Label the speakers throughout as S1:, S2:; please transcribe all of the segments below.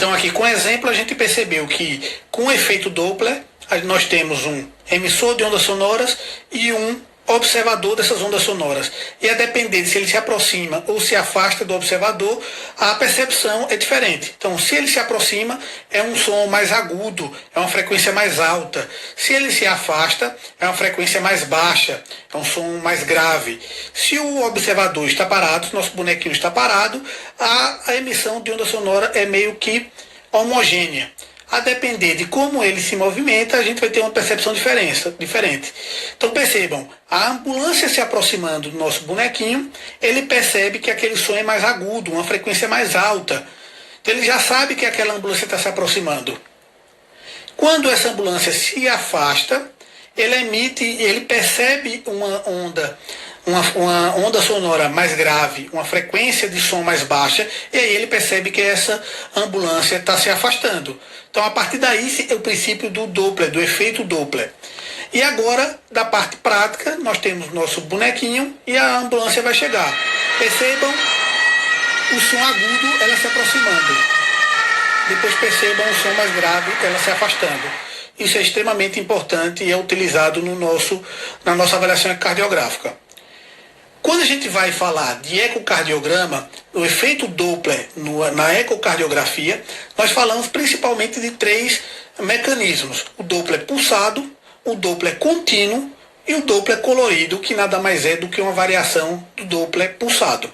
S1: Então aqui com exemplo a gente percebeu que com o efeito Doppler nós temos um emissor de ondas sonoras e um observador dessas ondas sonoras. E a depender de se ele se aproxima ou se afasta do observador, a percepção é diferente. Então, se ele se aproxima, é um som mais agudo, é uma frequência mais alta. Se ele se afasta, é uma frequência mais baixa, é um som mais grave. Se o observador está parado, se nosso bonequinho está parado, a emissão de onda sonora é meio que homogênea. A depender de como ele se movimenta, a gente vai ter uma percepção diferente. Então percebam, a ambulância se aproximando do nosso bonequinho, ele percebe que aquele som é mais agudo, uma frequência mais alta. Então ele já sabe que aquela ambulância está se aproximando. Quando essa ambulância se afasta, ele percebe uma onda sonora mais grave, uma frequência de som mais baixa, e aí ele percebe que essa ambulância está se afastando. Então, a partir daí, é o princípio do Doppler, do efeito Doppler. E agora, da parte prática, nós temos nosso bonequinho e a ambulância vai chegar. Percebam o som agudo, ela se aproximando. Depois percebam o som mais grave, ela se afastando. Isso é extremamente importante e é utilizado na nossa avaliação cardiográfica. Quando a gente vai falar de ecocardiograma, o efeito Doppler na ecocardiografia, nós falamos principalmente de 3 mecanismos: o Doppler pulsado, o Doppler contínuo e o Doppler colorido, que nada mais é do que uma variação do Doppler pulsado.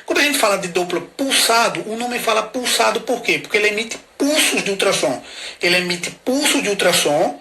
S1: Quando a gente fala de Doppler pulsado, o nome fala pulsado por quê? Porque ele emite pulsos de ultrassom. Ele emite pulsos de ultrassom,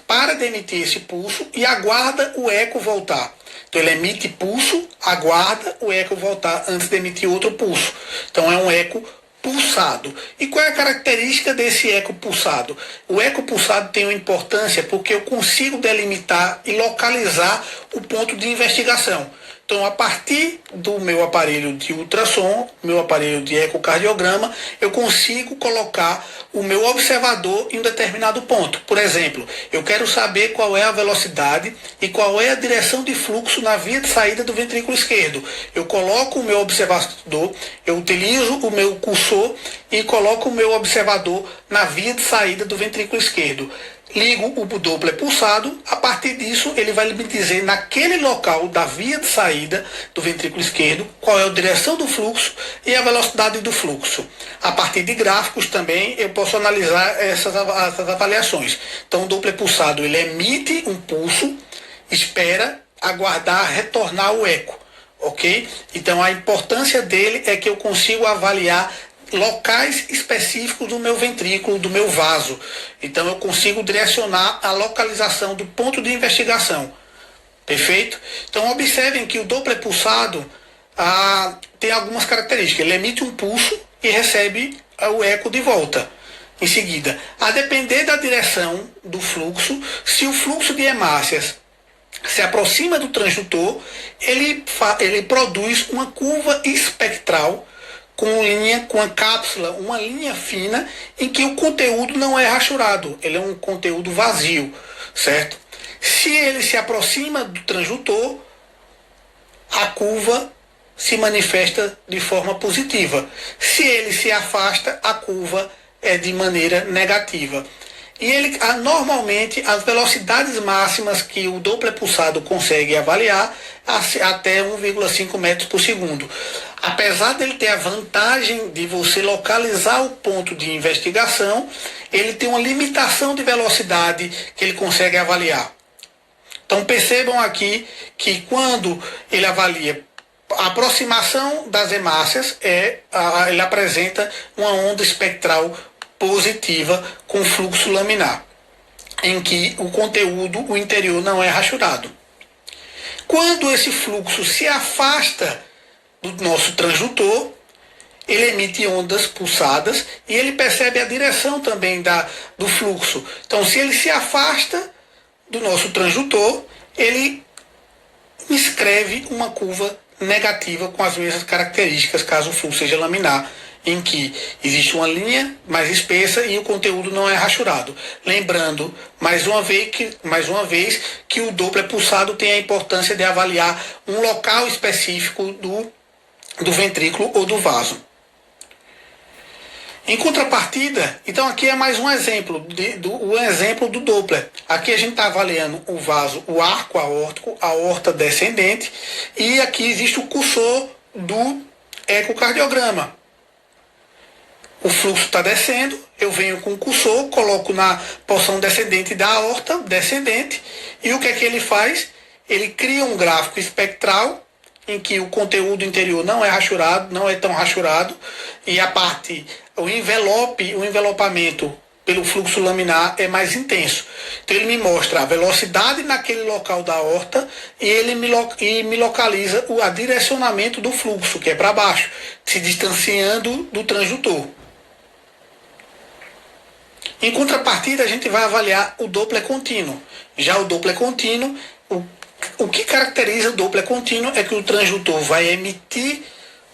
S1: para de emitir esse pulso e aguarda o eco voltar. Então ele emite pulso, aguarda o eco voltar antes de emitir outro pulso. Então é um eco pulsado. E qual é a característica desse eco pulsado? O eco pulsado tem uma importância porque eu consigo delimitar e localizar o ponto de investigação. Então, a partir do meu aparelho de ultrassom, meu aparelho de ecocardiograma, eu consigo colocar o meu observador em um determinado ponto. Por exemplo, eu quero saber qual é a velocidade e qual é a direção de fluxo na via de saída do ventrículo esquerdo. Eu coloco o meu observador, eu utilizo o meu cursor e coloco o meu observador na via de saída do ventrículo esquerdo. Ligo o Doppler pulsado, a partir disso ele vai me dizer naquele local da via de saída do ventrículo esquerdo qual é a direção do fluxo e a velocidade do fluxo. A partir de gráficos também eu posso analisar essas avaliações. Então o Doppler pulsado ele emite um pulso, espera, aguardar, retornar o eco, ok? Então a importância dele é que eu consigo avaliar locais específicos do meu ventrículo, do meu vaso. Então eu consigo direcionar a localização do ponto de investigação. Perfeito? Então observem que o Doppler pulsado tem algumas características. Ele emite um pulso e recebe o eco de volta. Em seguida, a depender da direção do fluxo, se o fluxo de hemácias se aproxima do transdutor, ele produz uma curva espectral com a cápsula, uma linha fina, em que o conteúdo não é rachurado, ele é um conteúdo vazio, certo? Se ele se aproxima do transdutor, a curva se manifesta de forma positiva. Se ele se afasta, a curva é de maneira negativa. E ele, normalmente, as velocidades máximas que o Doppler pulsado consegue avaliar até 1,5 metros por segundo. Apesar dele ter a vantagem de você localizar o ponto de investigação, ele tem uma limitação de velocidade que ele consegue avaliar. Então percebam aqui que quando ele avalia a aproximação das hemácias, ele apresenta uma onda espectral positiva com fluxo laminar, em que o conteúdo, o interior, não é rachurado. Quando esse fluxo se afasta do nosso transdutor, ele emite ondas pulsadas e ele percebe a direção também do fluxo. Então, se ele se afasta do nosso transdutor, ele escreve uma curva negativa com as mesmas características, caso o fluxo seja laminar, em que existe uma linha mais espessa e o conteúdo não é rachurado. Lembrando, mais uma vez, que o Doppler pulsado tem a importância de avaliar um local específico do ventrículo ou do vaso. Em contrapartida, então aqui é mais um exemplo, o exemplo do Doppler. Aqui a gente está avaliando o vaso, o arco aórtico, a aorta descendente, e aqui existe o cursor do ecocardiograma. O fluxo está descendo, eu venho com o cursor, coloco na porção descendente da aorta descendente, e o que é que ele faz? Ele cria um gráfico espectral em que o conteúdo interior não é rachurado, não é tão rachurado, e a parte, o envelopamento pelo fluxo laminar é mais intenso. Então ele me mostra a velocidade naquele local da aorta e ele me localiza o direcionamento do fluxo, que é para baixo, se distanciando do transdutor. Em contrapartida, a gente vai avaliar o Doppler contínuo. Já o Doppler contínuo, o que caracteriza o Doppler contínuo é que o transdutor vai emitir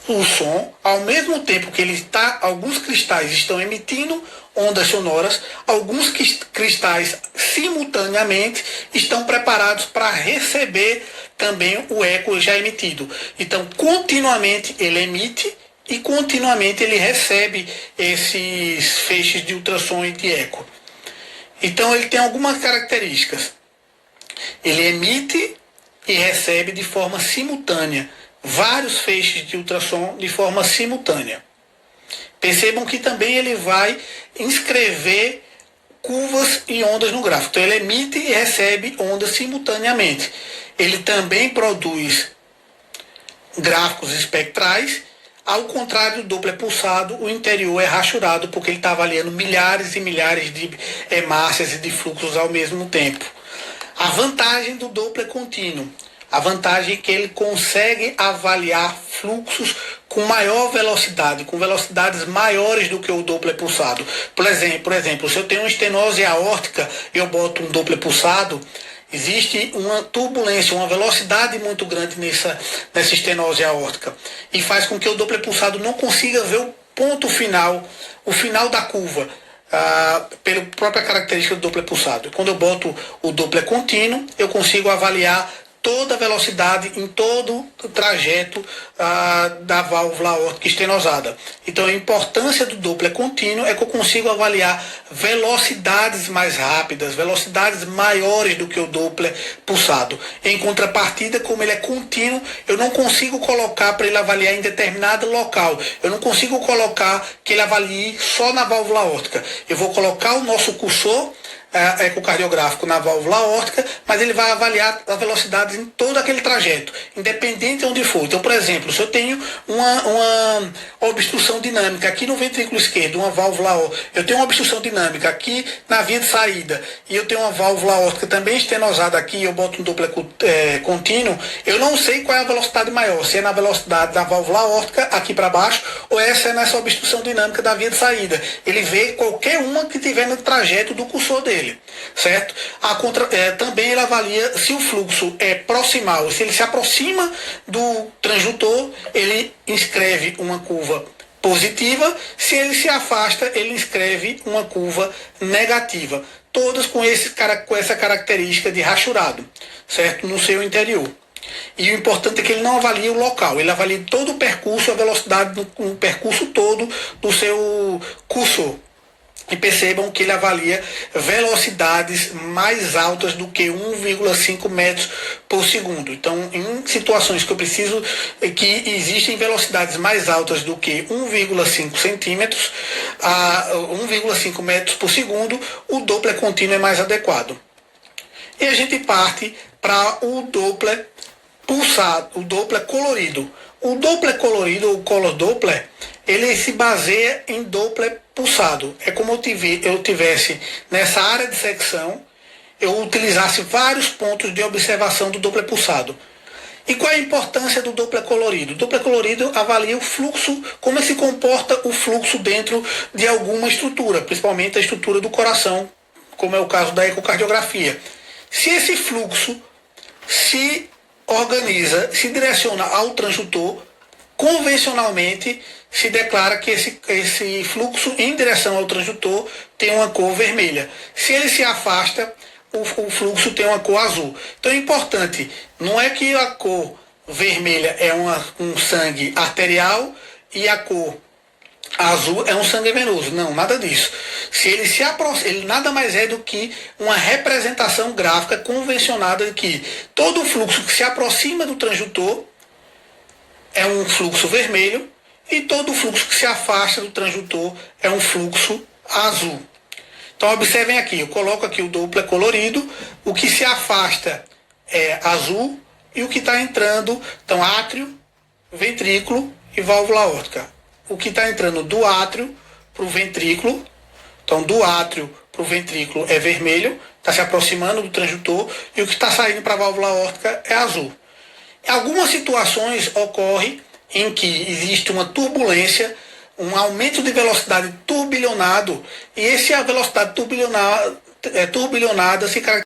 S1: o som ao mesmo tempo que ele está, alguns cristais estão emitindo ondas sonoras, alguns cristais simultaneamente estão preparados para receber também o eco já emitido. Então, continuamente ele emite e continuamente ele recebe esses feixes de ultrassom e de eco. Então ele tem algumas características. Ele emite e recebe de forma simultânea vários feixes de ultrassom de forma simultânea. Percebam que também ele vai inscrever curvas e ondas no gráfico. Então ele emite e recebe ondas simultaneamente. Ele também produz gráficos espectrais. Ao contrário do Doppler pulsado, o interior é rachurado porque ele está avaliando milhares e milhares de hemácias e de fluxos ao mesmo tempo. A vantagem do Doppler contínuo. A vantagem é que ele consegue avaliar fluxos com maior velocidade, com velocidades maiores do que o Doppler pulsado. Por exemplo, se eu tenho uma estenose aórtica e eu boto um Doppler pulsado, existe uma turbulência, uma velocidade muito grande nessa estenose aórtica e faz com que o Doppler pulsado não consiga ver o ponto final, o final da curva, pela própria característica do Doppler pulsado. Quando eu boto o Doppler contínuo, eu consigo avaliar toda a velocidade em todo o trajeto da válvula aórtica estenosada. Então a importância do Doppler contínuo é que eu consigo avaliar velocidades mais rápidas, velocidades maiores do que o Doppler pulsado. Em contrapartida, como ele é contínuo, eu não consigo colocar para ele avaliar em determinado local. Eu não consigo colocar que ele avalie só na válvula aórtica. Eu vou colocar o nosso cursor ecocardiográfico na válvula aórtica, mas ele vai avaliar as velocidades em todo aquele trajeto, independente de onde for. Então, por exemplo, se eu tenho uma obstrução dinâmica aqui no ventrículo esquerdo, uma válvula aórtica, eu tenho uma obstrução dinâmica aqui na via de saída, e eu tenho uma válvula aórtica também estenosada aqui, eu boto um Doppler contínuo, eu não sei qual é a velocidade maior, se é na velocidade da válvula aórtica aqui para baixo, ou essa é nessa obstrução dinâmica da via de saída. Ele vê qualquer uma que tiver no trajeto do cursor dele. Certo? Também ele avalia se o fluxo é proximal, se ele se aproxima do transdutor, ele inscreve uma curva positiva, se ele se afasta, ele inscreve uma curva negativa, todas com essa característica de rachurado, certo? No seu interior. E o importante é que ele não avalie o local, ele avalia todo o percurso, a velocidade no percurso todo do seu cursor. E percebam que ele avalia velocidades mais altas do que 1,5 metros por segundo. Então, em situações que eu preciso, que existem velocidades mais altas do que 1,5 centímetros a 1,5 metros por segundo, o Doppler contínuo é mais adequado. E a gente parte para o Doppler pulsado, o Doppler colorido. O Doppler colorido, o Color Doppler, ele se baseia em Doppler pulsado. É como eu tivesse nessa área de secção, eu utilizasse vários pontos de observação do Doppler pulsado. E qual é a importância do Doppler colorido? O Doppler colorido avalia o fluxo, como se comporta o fluxo dentro de alguma estrutura, principalmente a estrutura do coração, como é o caso da ecocardiografia. Se esse fluxo se organiza, se direciona ao transdutor, convencionalmente se declara que esse fluxo em direção ao transdutor tem uma cor vermelha. Se ele se afasta, o fluxo tem uma cor azul. Então é importante, não é que a cor vermelha é um sangue arterial e a cor azul é um sangue venoso. Não, nada disso. Se ele se aproxima, ele nada mais é do que uma representação gráfica convencionada de que todo fluxo que se aproxima do transdutor é um fluxo vermelho e todo fluxo que se afasta do transdutor é um fluxo azul. Então observem aqui, eu coloco aqui o Doppler colorido, o que se afasta é azul e o que está entrando, então átrio, ventrículo e válvula aórtica. O que está entrando do átrio para o ventrículo, então do átrio para o ventrículo é vermelho, está se aproximando do transdutor, e o que está saindo para a válvula aórtica é azul. Em algumas situações ocorre em que existe uma turbulência, um aumento de velocidade turbilhonado, e essa velocidade turbilhonada se caracteriza